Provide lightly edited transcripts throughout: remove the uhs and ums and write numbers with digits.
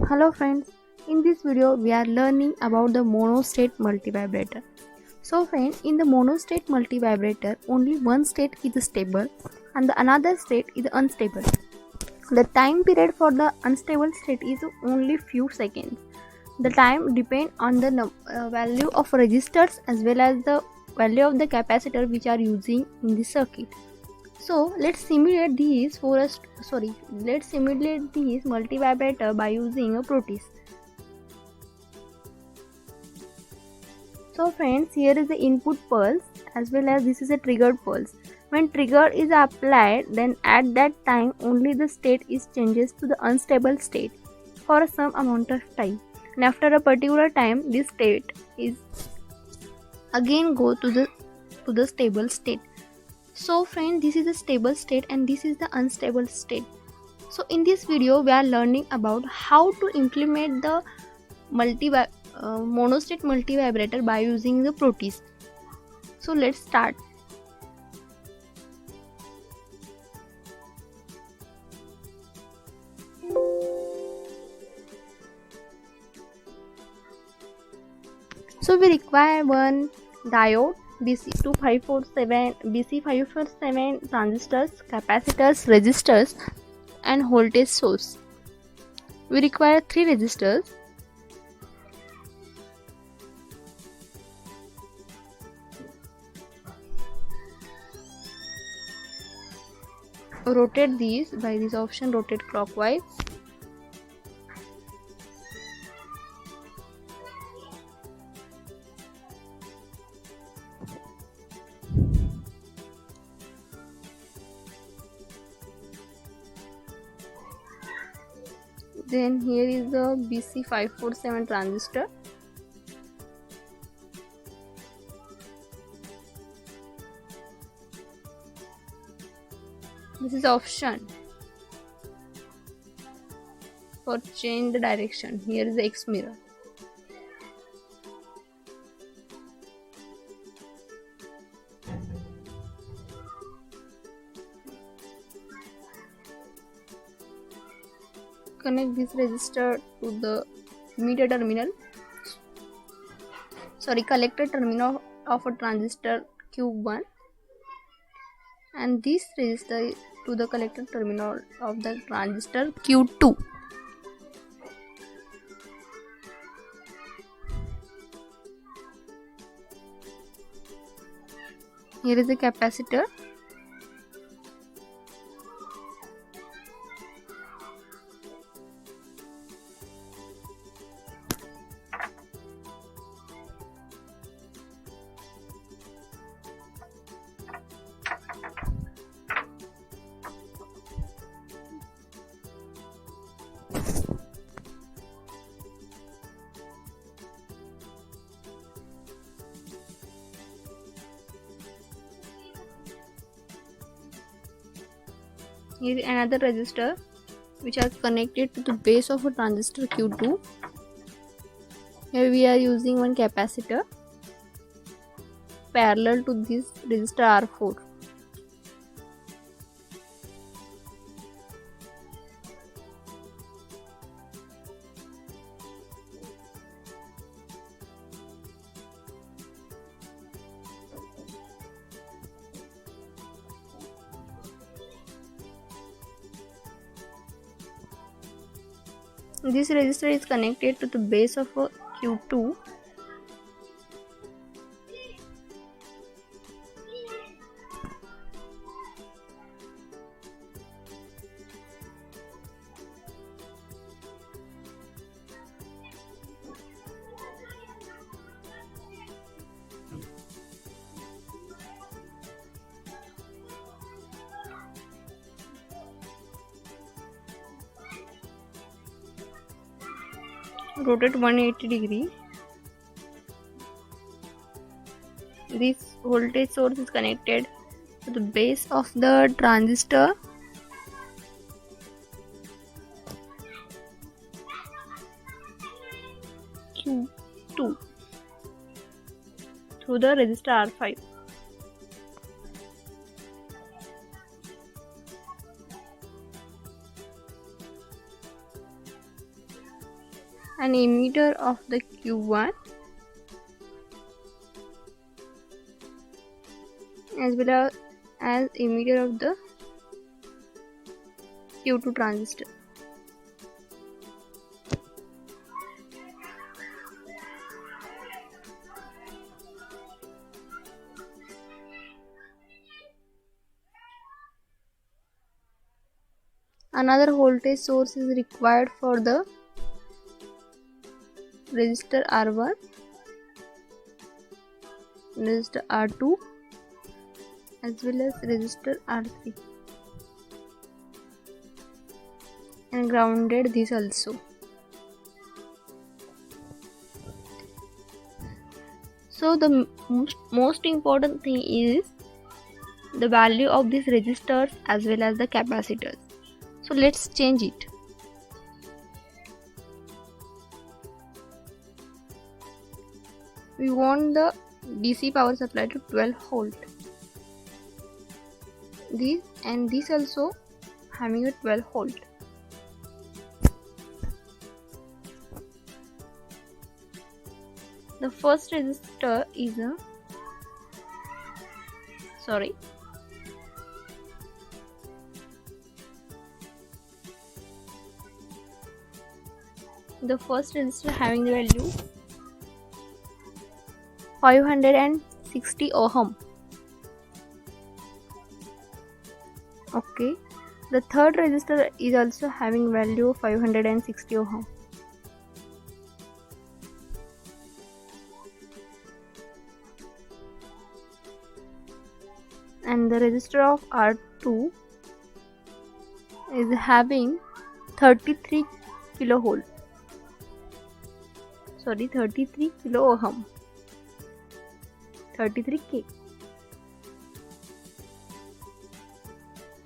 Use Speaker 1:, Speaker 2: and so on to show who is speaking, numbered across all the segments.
Speaker 1: Hello friends, in this video we are learning about the monostate multivibrator. So friends, in the monostate multivibrator only one state is stable and the another state is unstable. The time period for the unstable state is only few seconds. The time depends on the value of resistors as well as the value of the capacitor which are using in the circuit. So let's simulate these multivibrator by using a Proteus. So friends, here is the input pulse as well as this is a triggered pulse. When trigger is applied, then at that time only the state is changes to the unstable state for some amount of time, and after a particular time this state is again go to the stable state. So friend, this is the stable state and this is the unstable state. So in this video we are learning about how to implement the monostate multivibrator by using the Proteus. So let's start. So we require one diode, BC547 transistors, capacitors, resistors and voltage source. We require 3 resistors. Rotate these by this option, rotate clockwise. Then here is the BC547 transistor. This is option for change the direction. Here is the X mirror. Connect this resistor to the collector terminal of a transistor Q1, and this resistor to the collector terminal of the transistor Q2. Here is the capacitor. Here is another resistor which are connected to the base of a transistor Q2. Here we are using one capacitor parallel to this resistor R4. This resistor is connected to the base of a Q2. Rotate 180 degree. This voltage source is connected to the base of the transistor Q2 through the resistor R5. an emitter of the Q1 as well as emitter of the Q2 transistor. Another voltage source is required for the resistor R1, resistor R2 as well as resistor R3, and grounded this also. So the most important thing is the value of these resistors as well as the capacitors. So let's change it. We want the DC power supply to 12 volt. This also having a 12 volt. The first resistor is the first resistor having the value 560 ohm. Okay, the third resistor is also having value of 560 ohm. And the resistor of R2 is having 33 kilo ohm. 33 kilo ohm. 33K.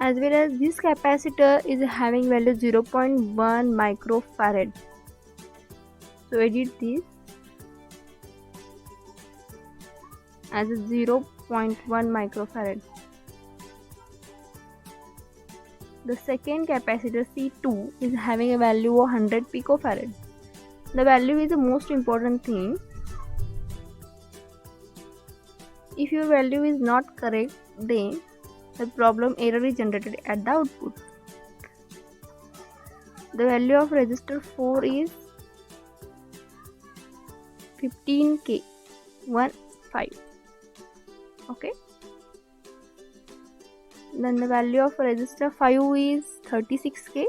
Speaker 1: As well as this capacitor is having value 0.1 microfarad. So edit this as a 0.1 microfarad. The second capacitor C2 is having a value of 100 picofarad. The value is the most important thing. If your value is not correct, then the problem error is generated at the output. The value of resistor 4 is 15K 15. Okay. Then the value of resistor 5 is 36K.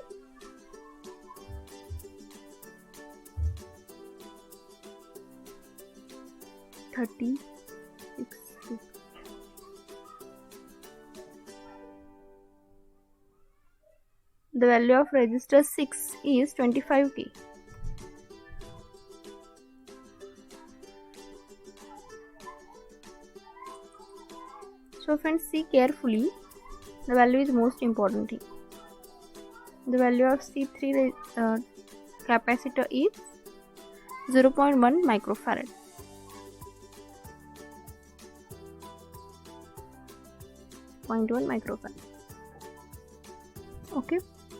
Speaker 1: The value of resistor 6 is 25K. So friends, see carefully. The value is most important thing. The value of C3 capacitor is 0.1 microfarad. Okay.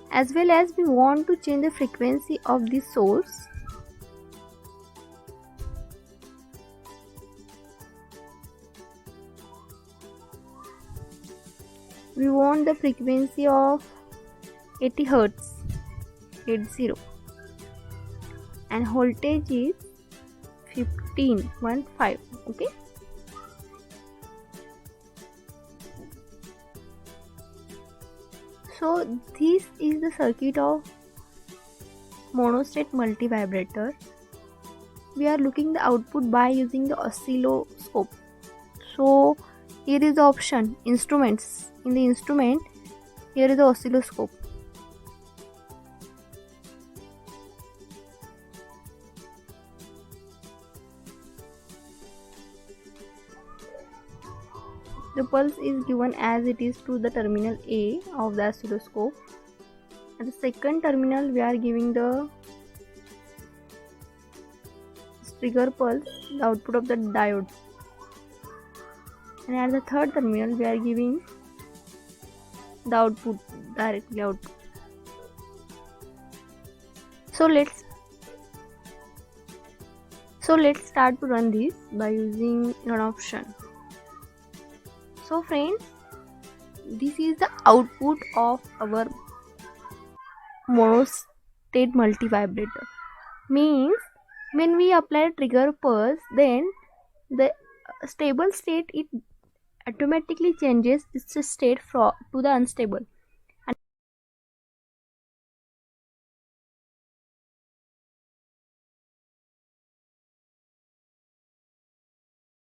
Speaker 1: As well as we want to change the frequency of the source. We want the frequency of 80 Hz, 80, and voltage is 15. Okay. So this is the circuit of monostate multivibrator. We are looking the output by using the oscilloscope. So here is the option instruments. In the instrument, here is the oscilloscope. The pulse is given as it is to the terminal A of the oscilloscope. At the second terminal, we are giving the trigger pulse, the output of the diode. And at the third terminal, we are giving the output, directly output. So let's So let's start to run this by using run option. So friends, this is the output of our monostate multivibrator. Means when we apply trigger pulse, then the stable state it automatically changes its state to the unstable.